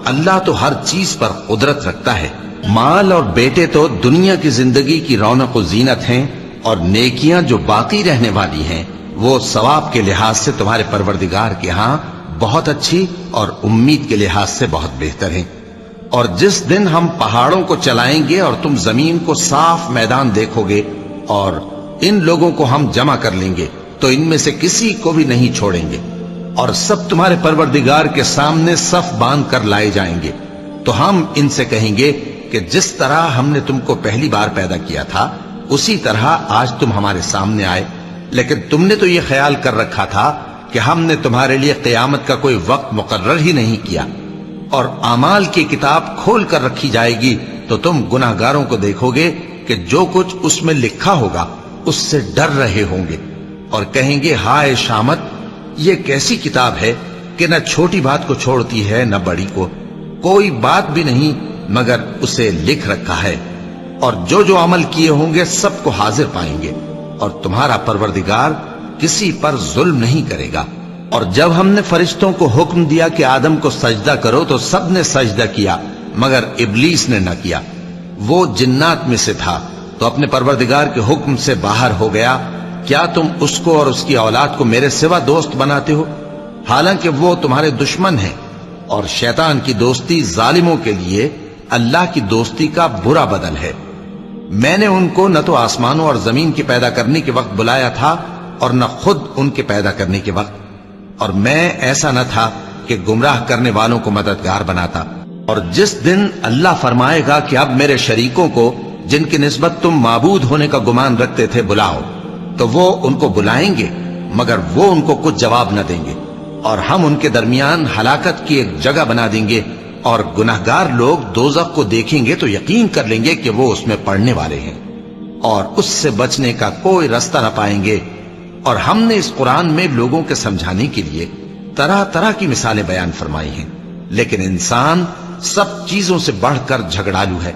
اللہ تو ہر چیز پر قدرت رکھتا ہے۔ مال اور بیٹے تو دنیا کی زندگی کی رونق و زینت ہیں، اور نیکیاں جو باقی رہنے والی ہیں وہ ثواب کے لحاظ سے تمہارے پروردگار کے ہاں بہت اچھی اور امید کے لحاظ سے بہت بہتر ہیں۔ اور جس دن ہم پہاڑوں کو چلائیں گے اور تم زمین کو صاف میدان دیکھو گے، اور ان لوگوں کو ہم جمع کر لیں گے تو ان میں سے کسی کو بھی نہیں چھوڑیں گے، اور سب تمہارے پروردگار کے سامنے صف باندھ کر لائے جائیں گے، تو ہم ان سے کہیں گے کہ جس طرح ہم نے تم کو پہلی بار پیدا کیا تھا اسی طرح آج تم ہمارے سامنے آئے، لیکن تم نے تو یہ خیال کر رکھا تھا کہ ہم نے تمہارے لیے قیامت کا کوئی وقت مقرر ہی نہیں کیا۔ اور اعمال کی کتاب کھول کر رکھی جائے گی تو تم گناہگاروں کو دیکھو گے کہ جو کچھ اس میں لکھا ہوگا اس سے ڈر رہے ہوں گے، اور کہیں گے ہائے شامت، یہ کیسی کتاب ہے کہ نہ چھوٹی بات کو چھوڑتی ہے نہ بڑی کو، کوئی بات بھی نہیں مگر اسے لکھ رکھا ہے، اور جو جو عمل کیے ہوں گے سب کو حاضر پائیں گے، اور تمہارا پروردگار کسی پر ظلم نہیں کرے گا۔ اور جب ہم نے فرشتوں کو حکم دیا کہ آدم کو سجدہ کرو تو سب نے سجدہ کیا مگر ابلیس نے نہ کیا، وہ جنات میں سے تھا تو اپنے پروردگار کے حکم سے باہر ہو گیا۔ کیا تم اس کو اور اس کی اولاد کو میرے سوا دوست بناتے ہو، حالانکہ وہ تمہارے دشمن ہیں، اور شیطان کی دوستی ظالموں کے لیے اللہ کی دوستی کا برا بدل ہے۔ میں نے ان کو نہ تو آسمانوں اور زمین کے پیدا کرنے کے وقت بلایا تھا اور نہ خود ان کے پیدا کرنے کے وقت، اور میں ایسا نہ تھا کہ گمراہ کرنے والوں کو مددگار بناتا۔ اور جس دن اللہ فرمائے گا کہ اب میرے شریکوں کو جن کی نسبت تم معبود ہونے کا گمان رکھتے تھے بلاؤ، تو وہ ان کو بلائیں گے مگر وہ ان کو کچھ جواب نہ دیں گے، اور ہم ان کے درمیان ہلاکت کی ایک جگہ بنا دیں گے، اور گناہگار لوگ دوزخ کو دیکھیں گے تو یقین کر لیں گے کہ وہ اس میں پڑنے والے ہیں، اور اس سے بچنے کا کوئی راستہ نہ پائیں گے۔ اور ہم نے اس قرآن میں لوگوں کے سمجھانے کے لیے طرح طرح کی مثالیں بیان فرمائی ہیں، لیکن انسان سب چیزوں سے بڑھ کر جھگڑالو ہے۔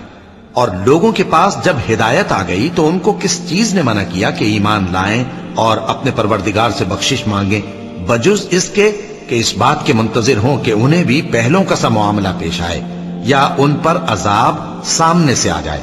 اور لوگوں کے پاس جب ہدایت آ گئی تو ان کو کس چیز نے منع کیا کہ ایمان لائیں اور اپنے پروردگار سے بخشش مانگیں، بجز اس کے کہ اس بات کے منتظر ہوں کہ انہیں بھی پہلوں کا سا معاملہ پیش آئے یا ان پر عذاب سامنے سے آ جائے۔